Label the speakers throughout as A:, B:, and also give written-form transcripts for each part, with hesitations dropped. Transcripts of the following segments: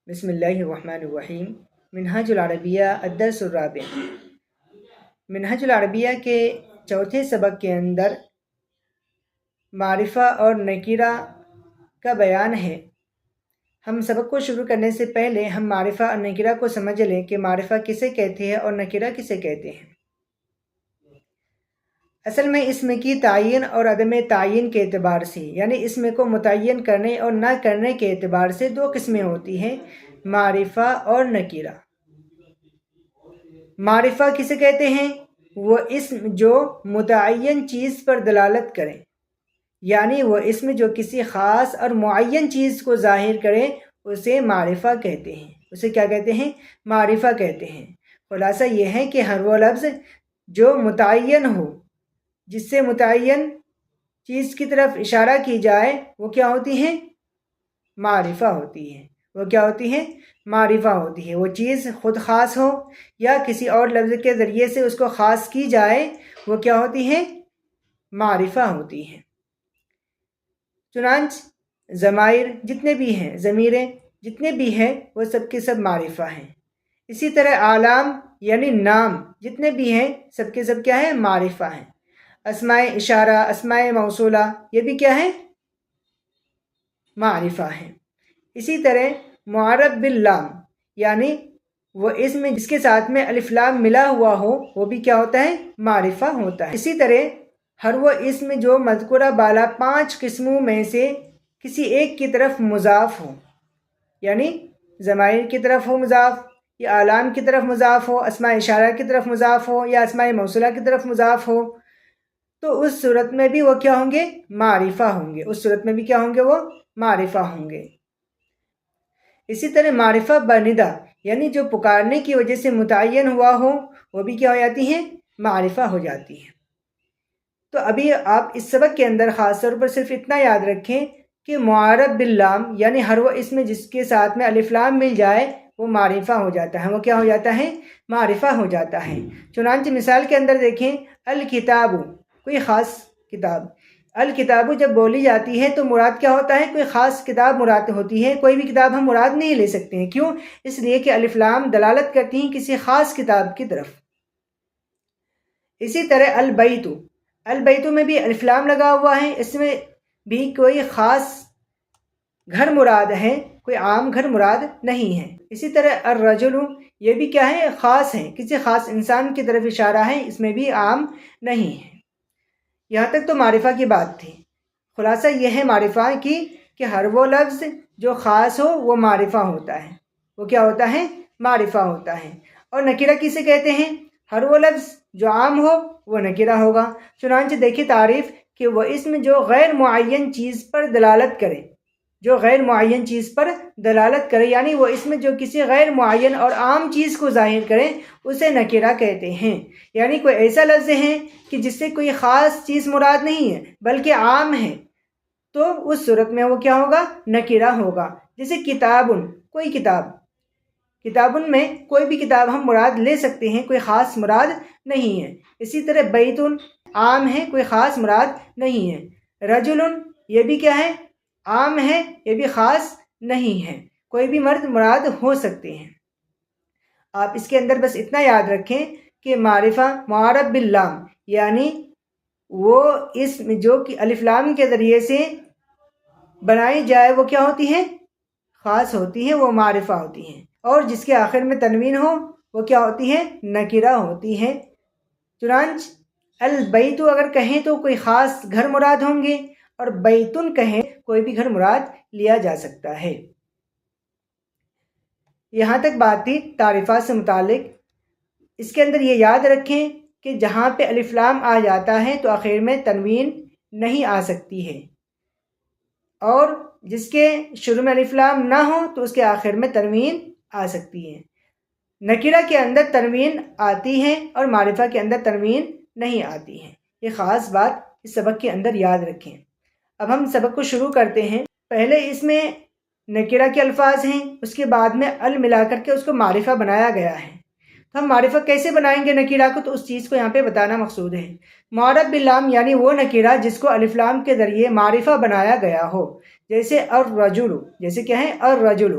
A: بسم اللہ الرحمن الرحیم۔ منہاج العربیہ الدرس الرابع۔ منہاج العربیہ کے چوتھے سبق کے اندر معرفہ اور نکرہ کا بیان ہے۔ ہم سبق کو شروع کرنے سے پہلے ہم معرفہ اور نکرہ کو سمجھ لیں کہ معرفہ کسے کہتے ہیں اور نکرہ کسے کہتے ہیں۔ اصل میں اسم کی تعین اور عدم تعین کے اعتبار سے، یعنی اسم کو متعین کرنے اور نہ کرنے کے اعتبار سے دو قسمیں ہوتی ہیں، معرفہ اور نکرہ۔ معرفہ کسے کہتے ہیں؟ وہ اسم جو متعین چیز پر دلالت کرے، یعنی وہ اسم جو کسی خاص اور معین چیز کو ظاہر کرے اسے معرفہ کہتے ہیں۔ اسے کیا کہتے ہیں؟ معرفہ کہتے ہیں۔ خلاصہ یہ ہے کہ ہر وہ لفظ جو متعین ہو، جس سے متعین چیز کی طرف اشارہ کی جائے، وہ کیا ہوتی ہیں؟ معرفہ ہوتی ہے۔ وہ کیا ہوتی ہیں؟ معرفہ ہوتی ہے۔ وہ چیز خود خاص ہو یا کسی اور لفظ کے ذریعے سے اس کو خاص کی جائے، وہ کیا ہوتی ہیں؟ معرفہ ہوتی ہیں۔ چنانچہ ضمائر جتنے بھی ہیں، ضمیریں جتنے بھی ہیں، وہ سب کے سب معرفہ ہیں۔ اسی طرح اعلام یعنی نام جتنے بھی ہیں، سب کے سب کیا ہیں؟ معرفہ ہیں۔ اسماء اشارہ، اسماء موصولہ، یہ بھی کیا ہیں؟ معرفہ ہیں۔ اسی طرح معرب باللام، یعنی وہ اسم جس کے ساتھ میں الف لام ملا ہوا ہو، وہ بھی کیا ہوتا ہے؟ معرفہ ہوتا ہے۔ اسی طرح ہر وہ اسم جو مذکورہ بالا 5 قسموں میں سے کسی ایک کی طرف مضاف ہو، یعنی ضمائر کی طرف ہو مضاف، یا اعلام کی طرف مضاف ہو، اسماء اشارہ کی طرف مضاف ہو، یا اسماء موصولہ کی طرف مضاف ہو، تو اس صورت میں بھی وہ کیا ہوں گے؟ معرفہ ہوں گے۔ اس صورت میں بھی کیا ہوں گے؟ وہ معرفہ ہوں گے۔ اسی طرح معرفہ بندہ، یعنی جو پکارنے کی وجہ سے متعین ہوا ہو، وہ بھی کیا ہو جاتی ہیں؟ معرفہ ہو جاتی ہیں۔ تو ابھی آپ اس سبق کے اندر خاص طور پر صرف اتنا یاد رکھیں کہ معرب باللام، یعنی ہر وہ اسم جس کے ساتھ میں الف لام مل جائے وہ معرفہ ہو جاتا ہے۔ وہ کیا ہو جاتا ہے؟ معرفہ ہو جاتا ہے۔ چنانچہ مثال کے اندر دیکھیں، الکتاب، کوئی خاص کتاب۔ الکتاب جب بولی جاتی ہے تو مراد کیا ہوتا ہے؟ کوئی خاص کتاب مراد ہوتی ہے۔ کوئی بھی کتاب ہم مراد نہیں لے سکتے ہیں۔ کیوں؟ اس لیے کہ الف لام دلالت کرتی ہیں کسی خاص کتاب کی طرف۔ اسی طرح البیت، البیت میں بھی الف لام لگا ہوا ہے، اس میں بھی کوئی خاص گھر مراد ہے، کوئی عام گھر مراد نہیں ہے۔ اسی طرح الرجل، یہ بھی کیا ہے؟ خاص ہے، کسی خاص انسان کی طرف اشارہ ہے، اس میں بھی عام نہیں ہے۔ یہاں تک تو معرفہ کی بات تھی۔ خلاصہ یہ ہے معرفہ کی کہ ہر وہ لفظ جو خاص ہو وہ معرفہ ہوتا ہے۔ وہ کیا ہوتا ہے؟ معرفہ ہوتا ہے۔ اور نکرہ کسے کہتے ہیں؟ ہر وہ لفظ جو عام ہو وہ نکرہ ہوگا۔ چنانچہ دیکھیے تعریف کہ وہ اسم جو غیر معین چیز پر دلالت کرے، جو غیر معین چیز پر دلالت کرے، یعنی وہ اسم جو کسی غیر معین اور عام چیز کو ظاہر کرے، اسے نکرہ کہتے ہیں۔ یعنی کوئی ایسا لفظ ہے کہ جس سے کوئی خاص چیز مراد نہیں ہے بلکہ عام ہے، تو اس صورت میں وہ کیا ہوگا؟ نکرہ ہوگا۔ جیسے کتابن، کوئی کتاب، کتابن میں کوئی بھی کتاب ہم مراد لے سکتے ہیں، کوئی خاص مراد نہیں ہے۔ اسی طرح بیتن عام ہے، کوئی خاص مراد نہیں ہے۔ رجلن، یہ بھی کیا ہے؟ عام ہے، یہ بھی خاص نہیں ہے، کوئی بھی مرد مراد ہو سکتے ہیں۔ آپ اس کے اندر بس اتنا یاد رکھیں کہ معرفہ معرب باللام، یعنی وہ اسم جو کہ الف لام کے ذریعے سے بنائی جائے وہ کیا ہوتی ہے؟ خاص ہوتی ہے، وہ معرفہ ہوتی ہیں۔ اور جس کے آخر میں تنوین ہو وہ کیا ہوتی ہے؟ نکرہ ہوتی ہے۔ چنانچہ البیت اگر کہیں تو کوئی خاص گھر مراد ہوں گے، اور بیتن کہیں کوئی بھی گھر مراد لیا جا سکتا ہے۔ یہاں تک بات تھی تعریفات سے متعلق۔ اس کے اندر یہ یاد رکھیں کہ جہاں پہ الف لام آ جاتا ہے تو آخر میں تنوین نہیں آ سکتی ہے، اور جس کے شروع میں الف لام نہ ہو تو اس کے آخر میں تنوین آ سکتی ہے۔ نکرہ کے اندر تنوین آتی ہے اور معرفہ کے اندر تنوین نہیں آتی ہے۔ یہ خاص بات اس سبق کے اندر یاد رکھیں۔ اب ہم سبق کو شروع کرتے ہیں۔ پہلے اس میں نکرہ کے الفاظ ہیں، اس کے بعد میں ال ملا کر کے اس کو معرفہ بنایا گیا ہے۔ تو ہم معرفہ کیسے بنائیں گے نکرہ کو؟ تو اس چیز کو یہاں پہ بتانا مقصود ہے۔ معرب باللام یعنی وہ نکرہ جس کو الف لام کے ذریعے معرفہ بنایا گیا ہو، جیسے الرجل، جیسے کیا ہے؟ الرجل۔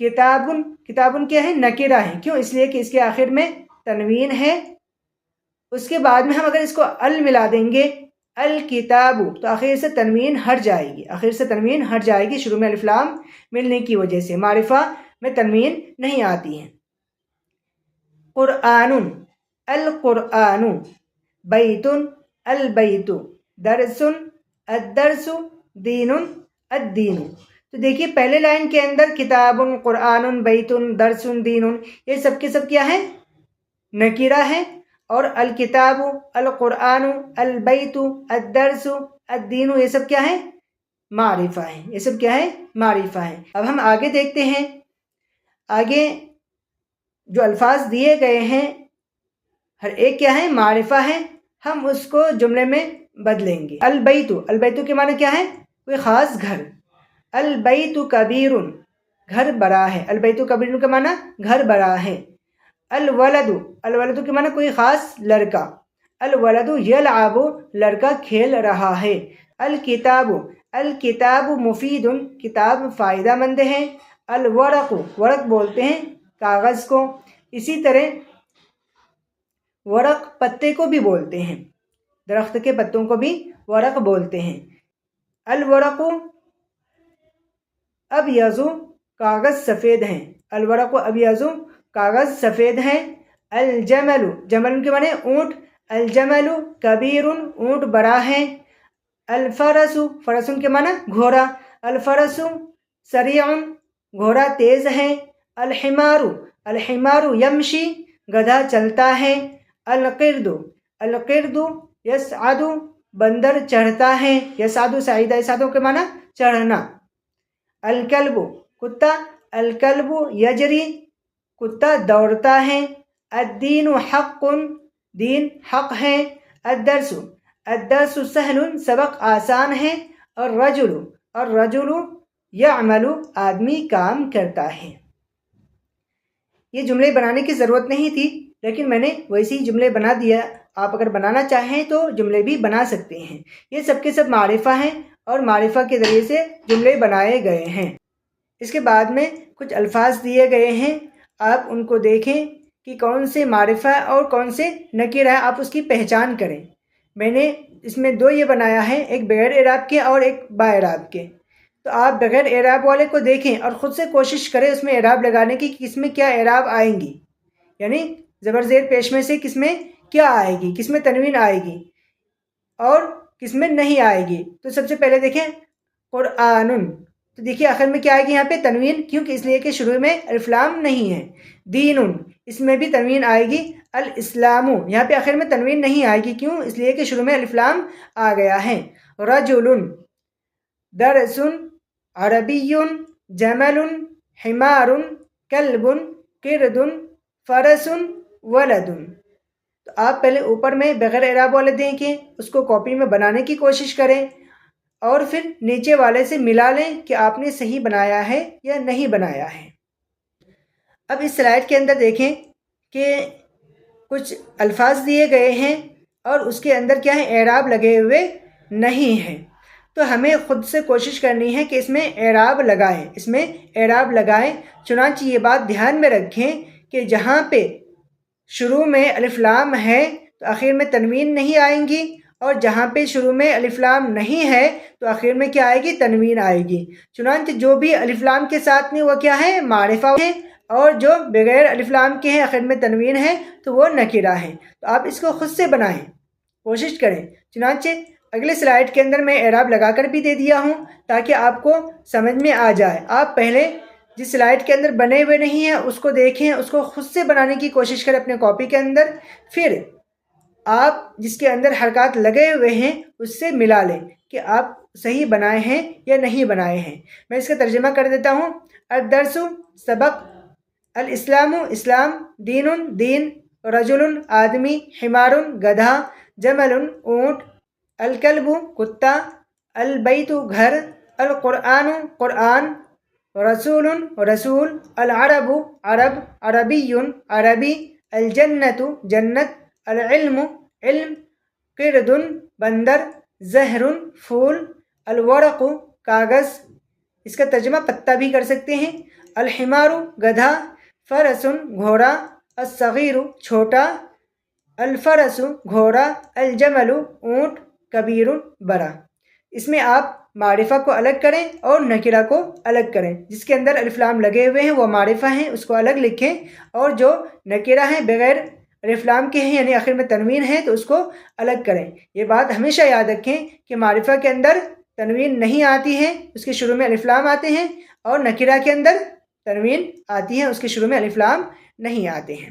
A: کتابن، کتابن کیا ہے؟ نکرہ ہے. کیوں؟ اس لیے کہ اس کے آخر میں تنوین ہے. اس کے بعد میں ہم اگر اس کو ال ملا دیں گے، الکتاب، تو آخر سے تنوین ہٹ جائے گی، آخر سے تنوین ہٹ جائے گی شروع میں الف لام ملنے کی وجہ سے. معرفہ میں تنوین نہیں آتی ہے. قرآن، القرآن، بیت، البیت، درس، الدرس، دین، الدین. تو دیکھیے پہلے لائن کے اندر کتاب، قرآن، بیت، درس، دین، یہ سب کے سب کیا ہے؟ نکیرہ ہے. اور الکتاب، القرآن، البیت، الدرس، الدین، یہ سب کیا ہے؟ معرفہ ہے. یہ سب کیا ہے؟ معرفہ ہے. اب ہم آگے دیکھتے ہیں. آگے جو الفاظ دیے گئے ہیں ہر ایک کیا ہے؟ معرفہ ہے. ہم اس کو جملے میں بدلیں گے. البیت، البیت کے معنی کیا ہے؟ کوئی خاص گھر. البیت کبیر، گھر بڑا ہے. البیت کبیر کا معنی گھر بڑا ہے. الولد، الولد کے معنی کوئی خاص لڑکا. الولد یلعب، لڑکا کھیل رہا ہے. الکتاب، الکتاب مفید، کتاب فائدہ مند ہے. الورق، ورق بولتے ہیں کاغذ کو. اسی طرح ورق پتے کو بھی بولتے ہیں، درخت کے پتوں کو بھی ورق بولتے ہیں. الورق ابیض، کاغذ سفید ہیں. الورق ابیض، کاغذ سفید ہے. الجمل، جمل کے معنی اونٹ. الجمل کبیر، اونٹ بڑا ہے. الفرس، فرس کے معنی گھوڑا. الفرس سریع، گھوڑا تیز ہے. الحمار، الحمار یمشی، گدھا چلتا ہے. القرد، القرد یصعد، بندر چڑھتا ہے. یصعد صعید، یصعد کے معنی چڑھنا. الکلب، کتا. الکلب یجری، کتا دوڑتا ہے. الدین حق، دین حق ہے. الدرس، الدرس سہل، سبق آسان ہے. الرجل، الرجل یعمل، آدمی کام کرتا ہے. یہ جملے بنانے کی ضرورت نہیں تھی لیکن میں نے ویسے ہی جملے بنا دیا. آپ اگر بنانا چاہیں تو جملے بھی بنا سکتے ہیں. یہ سب کے سب معرفہ ہیں اور معرفہ کے ذریعے سے جملے بنائے گئے ہیں. اس کے بعد میں کچھ الفاظ دیے گئے ہیں، آپ ان کو دیکھیں کہ کون سے معرفہ اور کون سے نکیر ہے، آپ اس کی پہچان کریں. میں نے اس میں دو یہ بنایا ہے، ایک بغیر اعراب کے اور ایک با اعراب کے. تو آپ بغیر اعراب والے کو دیکھیں اور خود سے کوشش کریں اس میں اعراب لگانے کی کہ کس میں کیا اعراب آئیں گی، یعنی زبر زیر پیش میں سے کس میں کیا آئے گی، کس میں تنوین آئے گی اور کس میں نہیں آئے گی. تو سب سے پہلے دیکھیں قرآن، تو دیکھیے آخر میں کیا آئے گی یہاں پہ؟ تنوین. کیونکہ اس لیے کہ شروع میں الف لام نہیں ہے. دین، اس میں بھی تنوین آئے گی. الاسلام، یہاں پہ آخر میں تنوین نہیں آئے گی. کیوں؟ اس لیے کہ شروع میں الف لام آ گیا ہے. رجل، درس، عربی، جمل، حمار، کلب، قرد، فرس، ولد. تو آپ پہلے اوپر میں بغیر اعراب والے دیکھیں، اس کو کاپی میں بنانے کی کوشش کریں اور پھر نیچے والے سے ملا لیں کہ آپ نے صحیح بنایا ہے یا نہیں بنایا ہے. اب اس سلائڈ کے اندر دیکھیں کہ کچھ الفاظ دیے گئے ہیں اور اس کے اندر کیا ہے؟ اعراب لگے ہوئے نہیں ہیں. تو ہمیں خود سے کوشش کرنی ہے کہ اس میں اعراب لگائیں، اس میں اعراب لگائیں. چنانچہ یہ بات دھیان میں رکھیں کہ جہاں پہ شروع میں الف لام ہے تو آخر میں تنوین نہیں آئیں گی، اور جہاں پہ شروع میں الف لام نہیں ہے تو آخر میں کیا آئے گی؟ تنوین آئے گی. چنانچہ جو بھی الف لام کے ساتھ نہیں وہ کیا ہے؟ معرفہ ہے، اور جو بغیر الف لام کے ہیں آخر میں تنوین ہے تو وہ نکرہ ہے. تو آپ اس کو خود سے بنائیں، کوشش کریں. چنانچہ اگلے سلائڈ کے اندر میں اعراب لگا کر بھی دے دیا ہوں تاکہ آپ کو سمجھ میں آ جائے. آپ پہلے جس سلائڈ کے اندر بنے ہوئے نہیں ہیں اس کو دیکھیں، اس کو خود سے بنانے کی کوشش کریں اپنے کاپی کے اندر. پھر آپ جس کے اندر حرکات لگے ہوئے ہیں اس سے ملا لیں کہ آپ صحیح بنائے ہیں یا نہیں بنائے ہیں. میں اس کا ترجمہ کر دیتا ہوں. الدرس، سبق. الاسلام، اسلام. دین، دین. رجل، آدمی. حمار، گدھا. جمل، اونٹ. الکلب، کتا. البیت، گھر. القرآن، قرآن. رسول، رسول. العرب، عرب. عربی، عربی. الجنت، جنت. العلم، علم. قرد، بندر. زہر، پھول. الورق، کاغذ. اس کا ترجمہ پتا بھی کر سکتے ہیں۔ الحمارو گدھا، فرسن گھوڑا، الصغیر چھوٹا، الفرس گھوڑا، الجمل اونٹ، کبیر بڑا۔ اس میں آپ معرفہ کو الگ کریں اور نکرہ کو الگ کریں۔ جس کے اندر الف لام لگے ہوئے ہیں وہ معرفہ ہیں، اس کو الگ لکھیں، اور جو نکرہ ہیں بغیر الف لام کے ہیں یعنی آخر میں تنوین ہے تو اس کو الگ کریں۔ یہ بات ہمیشہ یاد رکھیں کہ معرفہ کے اندر تنوین نہیں آتی ہے، اس کے شروع میں الف لام آتے ہیں، اور نکرہ کے اندر تنوین آتی ہے، اس کے شروع میں الف لام نہیں آتے ہیں۔